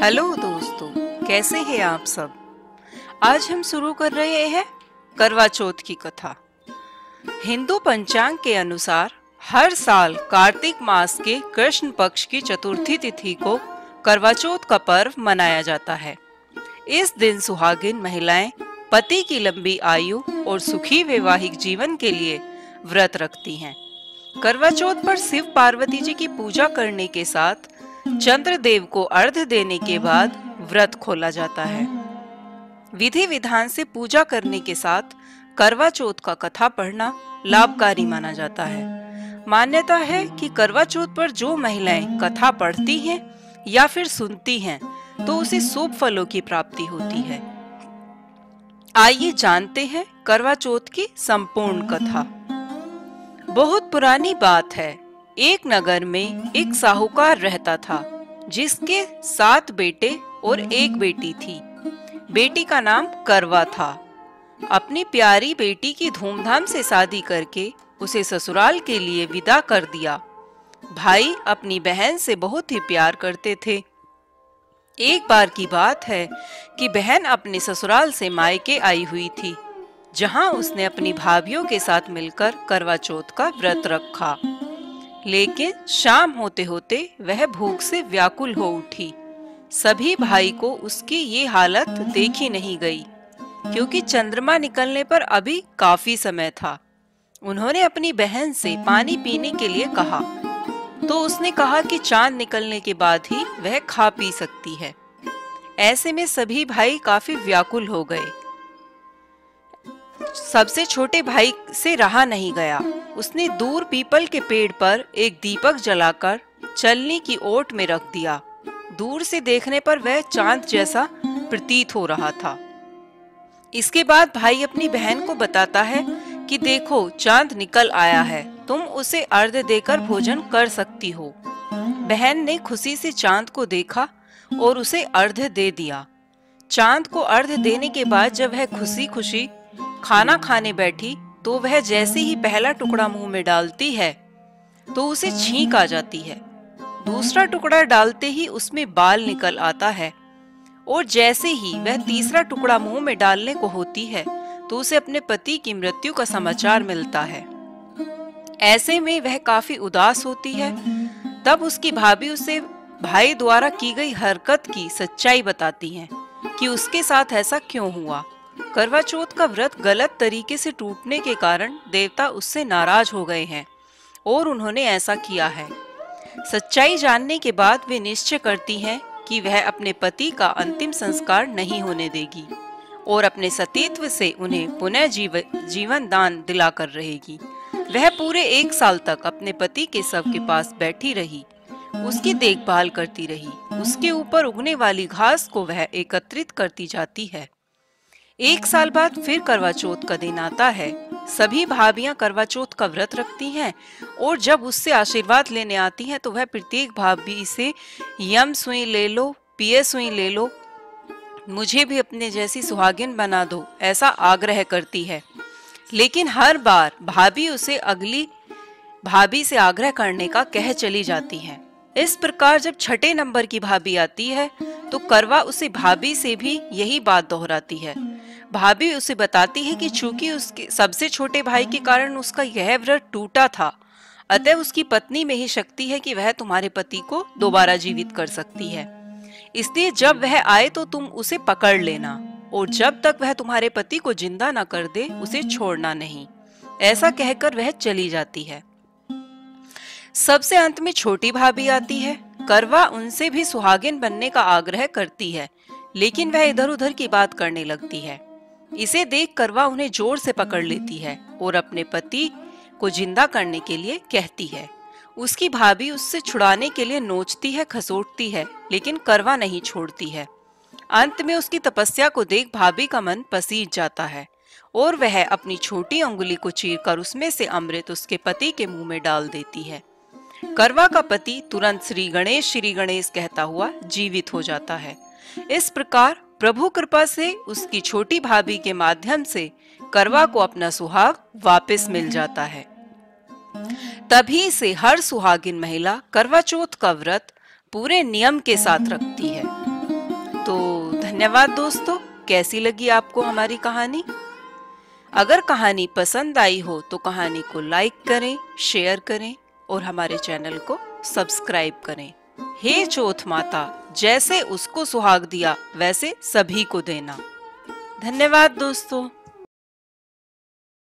Hello दोस्तों, कैसे हैं आप सब। आज हम शुरू कर रहे हैं करवा चौथ की कथा। हिंदू पंचांग के अनुसार हर साल कार्तिक मास के कृष्ण पक्ष की चतुर्थी तिथि को करवा चौथ का पर्व मनाया जाता है। इस दिन सुहागिन महिलाएं पति की लंबी आयु और सुखी वैवाहिक जीवन के लिए व्रत रखती हैं। करवा चौथ पर शिव पार्वती जी की पूजा करने के साथ चंद्रदेव को अर्घ्य देने के बाद व्रत खोला जाता है। विधि विधान से पूजा करने के साथ करवा चौथ का कथा पढ़ना लाभकारी माना जाता है। मान्यता है कि करवा चौथ पर जो महिलाएं कथा पढ़ती हैं या फिर सुनती हैं तो उसे शुभ फलों की प्राप्ति होती है। आइए जानते हैं करवा चौथ की संपूर्ण कथा। बहुत पुरानी बात है। एक नगर में एक साहूकार रहता था जिसके 7 बेटे और 1 बेटी थी। बेटी का नाम करवा था। अपनी प्यारी बेटी की धूमधाम से शादी करके उसे ससुराल के लिए विदा कर दिया। भाई अपनी बहन से बहुत ही प्यार करते थे। एक बार की बात है कि बहन अपने ससुराल से मायके आई हुई थी, जहां उसने अपनी भाभियों के साथ मिलकर करवा चौथ का व्रत रखा। लेकिन शाम होते होते वह भूख से व्याकुल हो उठी। सभी भाई को उसकी ये हालत देखी नहीं गई, क्योंकि चंद्रमा निकलने पर अभी काफी समय था। उन्होंने अपनी बहन से पानी पीने के लिए कहा, तो उसने कहा कि चांद निकलने के बाद ही वह खा पी सकती है। ऐसे में सभी भाई काफी व्याकुल हो गए। सबसे छोटे भाई से रहा नहीं गया। उसने दूर पीपल के पेड़ पर एक दीपक जलाकर चलनी की ओट में रख दिया। दूर से देखने पर वह चांद जैसा प्रतीत हो रहा था। इसके बाद भाई अपनी बहन को बताता है कि देखो, चांद निकल आया है, तुम उसे अर्घ्य देकर भोजन कर सकती हो। बहन ने खुशी से चांद को देखा और उसे अर्घ्य दे दिया। चांद को अर्घ्य देने के बाद जब वह खुशी खुशी खाना खाने बैठी तो वह जैसे ही पहला टुकड़ा मुंह में डालती है तो उसे छींक आ जाती है। दूसरा टुकड़ा डालते ही उसमें बाल निकल आता है और जैसे ही वह तीसरा टुकड़ा मुंह में डालने को होती है तो उसे अपने पति की मृत्यु का समाचार मिलता है। ऐसे में वह काफी उदास होती है। तब उसकी भाभी उसे भाई द्वारा की गई हरकत की सच्चाई बताती हैं कि उसके साथ ऐसा क्यों हुआ। करवा चौथ का व्रत गलत तरीके से टूटने के कारण देवता उससे नाराज हो गए हैं और उन्होंने ऐसा किया है। सच्चाई जानने के बाद वे निश्चय करती हैं कि वह अपने पति का अंतिम संस्कार नहीं होने देगी और अपने सतीत्व से उन्हें पुनः जीवन दान दिलाकर रहेगी। वह पूरे 1 साल तक अपने पति के शव के पास बैठी रही, उसकी देखभाल करती रही। उसके ऊपर उगने वाली घास को वह एकत्रित करती जाती है। 1 साल बाद फिर करवा चौथ का दिन आता है। सभी भाभियां करवा चौथ का व्रत रखती हैं और जब उससे आशीर्वाद लेने आती हैं तो वह प्रत्येक भाभी से यम सुई ले लो, पिए सुई ले लो, मुझे भी अपने जैसी सुहागिन बना दो, ऐसा आग्रह करती है। लेकिन हर बार भाभी उसे अगली भाभी से आग्रह करने का कह चली जाती है। इस प्रकार जब 6ठे नंबर की भाभी आती है तो करवा उसे भाभी से भी यही बात दोहराती है। भाभी उसे बताती है कि चूंकि उसके सबसे छोटे भाई के कारण उसका यह व्रत टूटा था, अतः उसकी पत्नी में ही शक्ति है कि वह तुम्हारे पति को दोबारा जीवित कर सकती है। इसलिए जब वह आए तो तुम उसे पकड़ लेना और जब तक वह तुम्हारे पति को जिंदा न कर दे उसे छोड़ना नहीं। ऐसा कहकर वह चली जाती है। सबसे अंत में छोटी भाभी आती है। करवा उनसे भी सुहागिन बनने का आग्रह करती है, लेकिन वह इधर उधर की बात करने लगती है। इसे देख करवा उन्हें जोर से पकड़ लेती है और अपने पति को जिंदा करने के लिए कहती है। उसकी भाभी उससे छुड़ाने के लिए नोचती है, खसोटती है, लेकिन करवा नहीं छोड़ती है। अंत में उसकी तपस्या को देख भाभी का मन पसीज जाता है और वह अपनी छोटी अंगुली को चीरकर उसमें से अमृत उसके पति के मुंह में डाल देती है। करवा का पति तुरंत श्री गणेश कहता हुआ जीवित हो जाता है। इस प्रकार प्रभु कृपा से उसकी छोटी भाभी के माध्यम से करवा को अपना सुहाग वापस मिल जाता है। तभी से हर सुहागिन महिला करवा चौथ का व्रत पूरे नियम के साथ रखती है। तो धन्यवाद दोस्तों। कैसी लगी आपको हमारी कहानी? अगर कहानी पसंद आई हो तो कहानी को लाइक करें, शेयर करें और हमारे चैनल को सब्सक्राइब करें। हे चौथ माता, जैसे उसको सुहाग दिया वैसे सभी को देना। धन्यवाद दोस्तों।